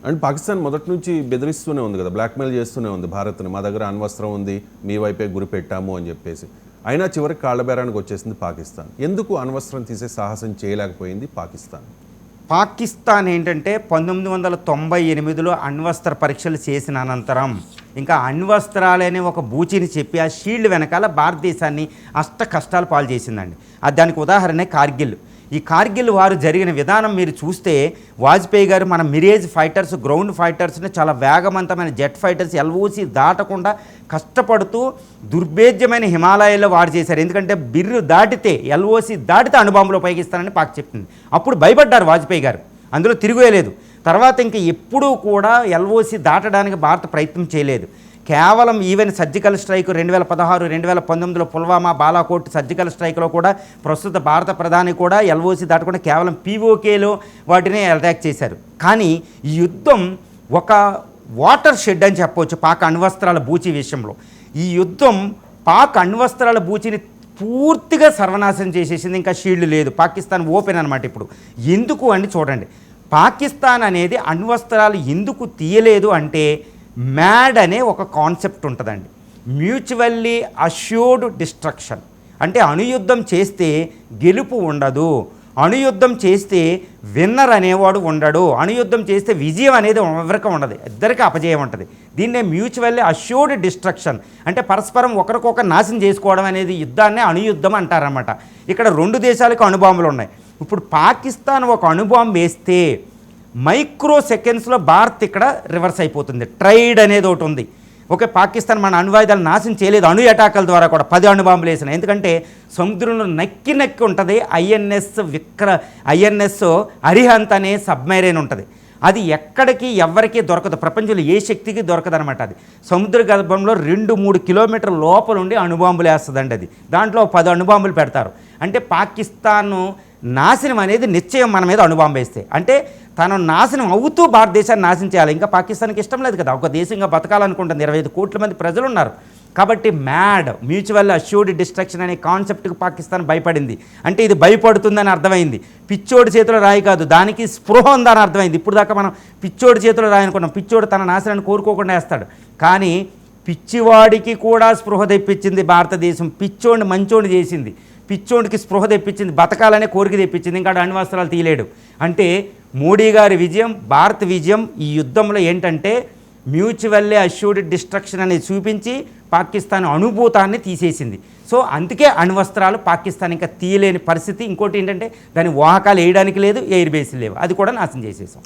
And Pakistan మొదటి నుంచి బెదిరిస్తూనే ఉంది కదా, బ్లాక్మెయిల్ చేస్తూనే ఉంది భారత్ని. మా దగ్గర అణ్వస్త్రం ఉంది, మీ వైపే గురి పెట్టాము అని చెప్పేసి. అయినా చివరికి కాళ్ళబేరానికి వచ్చేసింది పాకిస్తాన్. ఎందుకు అణ్వస్త్రం తీసే సాహసం చేయలేకపోయింది పాకిస్తాన్? పాకిస్తాన్ ఏంటంటే 1998లో అణ్వస్త్ర పరీక్షలు చేసిన అనంతరం ఇంకా అణ్వస్త్రాలనే ఒక బూచిని చెప్పి ఆ షీల్డ్ వెనకాల భారతదేశాన్ని అష్ట కష్టాలు పాలు చేసిందండి. దానికి ఉదాహరణే కార్గిల్. ఈ కార్గిల్ వారు జరిగిన విధానం మీరు చూస్తే, వాజ్పేయి గారు మన మిరేజ్ ఫైటర్స్, గ్రౌండ్ ఫైటర్స్ని చాలా వేగవంతమైన జెట్ ఫైటర్స్ ఎల్ఓసి దాటకుండా కష్టపడుతూ దుర్భేద్యమైన హిమాలయాల్లో వారు చేశారు. ఎందుకంటే బిర్రు దాటితే, ఎల్ఓసి దాటితే అణుబాంబులు ఉపయోగిస్తారని పాక్ చెప్పింది. అప్పుడు భయపడ్డారు వాజ్పేయి గారు, అందులో తిరుగులేదు. తర్వాత ఇంక ఎప్పుడూ కూడా ఎల్ఓసి దాటడానికి భారత ప్రయత్నం చేయలేదు. కేవలం ఈవెన్ సర్జికల్ స్ట్రైక్ 2016, 2019లో పుల్వామా, బాలాకోట్ సర్జికల్ స్ట్రైక్లో కూడా ప్రస్తుత భారత ప్రధాని కూడా ఎల్ఓసి దాటకుండా కేవలం పీఓకేలో వాటిని అటాక్ చేశారు. కానీ ఈ యుద్ధం ఒక వాటర్ షెడ్ అని చెప్పవచ్చు పాక్ అణ్వస్త్రాల బూచి విషయంలో. ఈ యుద్ధం పాక్ అణ్వస్త్రాల బూచిని పూర్తిగా సర్వనాశనం చేసేసింది. ఇంకా షీల్డ్ లేదు, పాకిస్తాన్ ఓపెన్ అనమాట. ఇప్పుడు ఎందుకు అని చూడండి, పాకిస్తాన్ అనేది అణ్వస్త్రాలు ఎందుకు తీయలేదు అంటే, మ్యాడ్ అనే ఒక కాన్సెప్ట్ ఉంటుందండి, మ్యూచువల్లీ అష్యూర్డ్ డిస్ట్రక్షన్. అంటే అణుయుద్ధం చేస్తే గెలుపు ఉండదు, అణుయుద్ధం చేస్తే విన్నర్ అనేవాడు ఉండడు, అణుయుద్ధం చేస్తే విజయం అనేది ఎవరికి ఉండదు, ఇద్దరికి అపజయం ఉంటుంది. దీన్నే మ్యూచువల్లీ అష్యూర్డ్ డిస్ట్రక్షన్ అంటే పరస్పరం ఒకరికొకరు నాశనం చేసుకోవడం అనేది యుద్ధాన్నే అణుయుద్ధం అంటారన్నమాట. ఇక్కడ రెండు దేశాలకు అణుబాంబులు ఉన్నాయి. ఇప్పుడు పాకిస్తాన్ ఒక అణుబాంబు వేస్తే మైక్రో సెకండ్స్లో భారత్ ఇక్కడ రివర్స్ అయిపోతుంది. ట్రైడ్ అనేది ఒకటి ఉంది. ఓకే, పాకిస్తాన్ మన అణువాయుధాలు నాశనం చేయలేదు, అణు అటాకుల ద్వారా కూడా 10 అణుబాంబులు వేసిన. ఎందుకంటే సముద్రంలో నక్కి ఉంటుంది ఐఎన్ఎస్ అరిహంత్ అనే సబ్మెరైన్ ఉంటుంది. అది ఎక్కడికి ఎవరికి దొరకదు, ప్రపంచంలో ఏ శక్తికి దొరకదు అనమాట. అది సముద్ర గర్భంలో 2-3 కిలోమీటర్ల లోపల ఉండి అణుబాంబులు వేస్తుందండి. అది దాంట్లో 10 అణుబాంబులు పెడతారు. అంటే పాకిస్తాన్ నాశనం అనేది నిశ్చయం మన మీద అణుబాంబు వేస్తే. అంటే తను నాశనం అవుతూ భారతదేశాన్ని నాశనం చేయాలి. ఇంకా పాకిస్తాన్కి ఇష్టం లేదు కదా, ఒక దేశంగా బతకాలనుకుంటుంది. 25 కోట్ల మంది ప్రజలు ఉన్నారు. కాబట్టి మ్యాడ్, మ్యూచువల్ అష్యూర్డ్ డిస్ట్రక్షన్ అనే కాన్సెప్ట్కి పాకిస్తాన్ భయపడింది. అంటే ఇది భయపడుతుందని అర్థమైంది. పిచ్చోడి చేతిలో రాయి కాదు, దానికి స్పృహ ఉందని అర్థమైంది. ఇప్పుడు దాకా మనం పిచ్చోడి చేతిలో రాయి అనుకున్నాం, పిచ్చోడు తన నాశనాన్ని కోరుకోకుండా వేస్తాడు. కానీ పిచ్చివాడికి కూడా స్పృహ తెప్పించింది భారతదేశం. పిచ్చోడిని మంచోడిని చేసింది, పిచ్చోడికి స్పృహ తెప్పించింది, బతకాలనే కోరిక తెప్పించింది. ఇంకా అణ్వస్త్రాలు తీయలేడు. అంటే మోడీ గారి విజయం, భారత్ విజయం ఈ యుద్ధంలో ఏంటంటే మ్యూచువల్లీ అష్యూర్డ్ డిస్ట్రక్షన్ అనేది చూపించి పాకిస్తాన్ అనుభూతాన్ని తీసేసింది. సో అందుకే అణ్వస్త్రాలు పాకిస్తాన్ ఇంకా తీయలేని పరిస్థితి. ఇంకోటి ఏంటంటే దాని వాహకాలు వేయడానికి లేదు, ఎయిర్ బేస్లు లేవు, అది కూడా నాశనం చేసేసాం.